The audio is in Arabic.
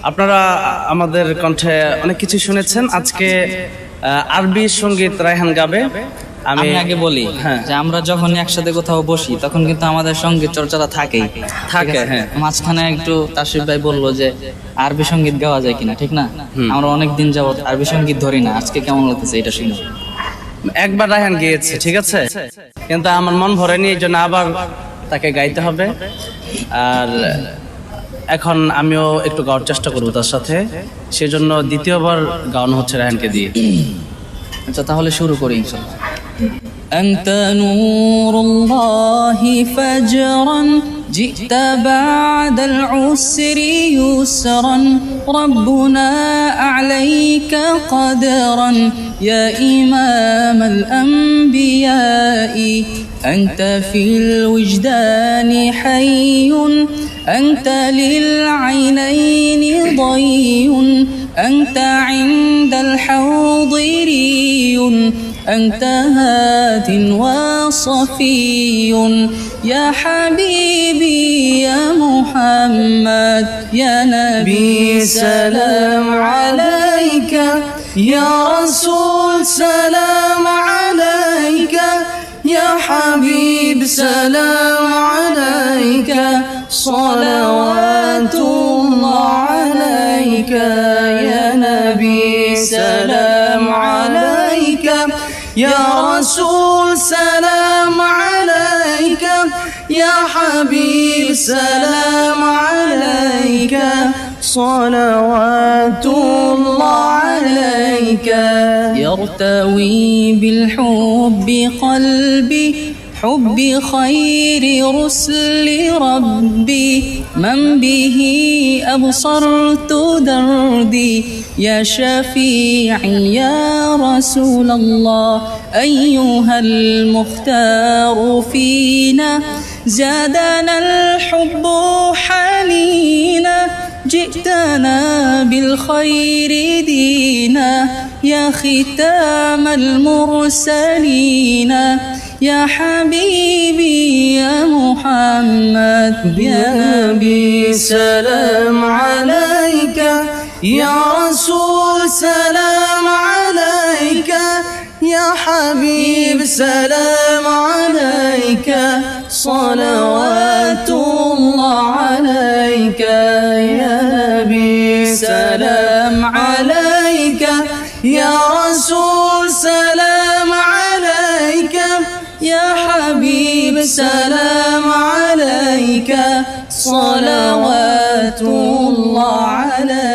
আপনারা আমাদের কণ্ঠে অনেক কিছু শুনেছেন। আজকে আরবি সঙ্গীত রায়হান গাবে। আমি আগে বলি যে আমরা যখন একসাথে কোথাও বসি তখন কিন্তু আমাদের সঙ্গীত চর্চাটা থাকে। হ্যাঁ, মাঝখানে একটু তাশরিফ ভাই বললো যে আরবি সঙ্গীত গাওয়া যায় কিনা, ঠিক না? আমরা অনেক দিন যাবত আরবি সঙ্গীত ধরি না, আজকে কেমন লাগতেছে এটা শুনে। একবার রায়হান গিয়েছে, ঠিক আছে, কিন্তু আমার মন ভরেনি, এই জন্য আবার তাকে গাইতে হবে। আর এখন আমিও একটু গাওয়ার চেষ্টা করবো তার সাথে, সেজন্য দ্বিতীয়বার গাওয়ানো হচ্ছে রায়হানকে দিয়ে। আচ্ছা, তাহলে শুরু করি ইনশাআল্লাহ। أنت نور الله فجرا جئت بعد العسر يسرا ربنا أعليك قدرا يا إمام الأنبياء أنت في الوجدان حي أنت للعينين ضي أنت عند الحوض ري أنت هاد وصفي يا حبيبي يا محمد يا نبي سلام عليك يا رسول سلام عليك يا حبيب سلام عليك صلوات الله عليك يا نبي سلام عليك يا رسول سلام عليك يا حبيب سلام عليك صلوات الله عليك يرتوي بالحب قلبي حب خير رسل ربي من به أبصرت دردي يا شفيعي يا رسول الله أيها المختار فينا زادنا الحب حنينا جئتنا بالخير دينا يا ختام المرسلين يا حبيبي يا محمد يا نبي سلام عليك يا رسول سلام عليك يا حبيب سلام عليك صلوات الله عليك يا نبي سلام عليك يا رسول سلام عليك يا حبيب سلام عليك صلوات الله عليك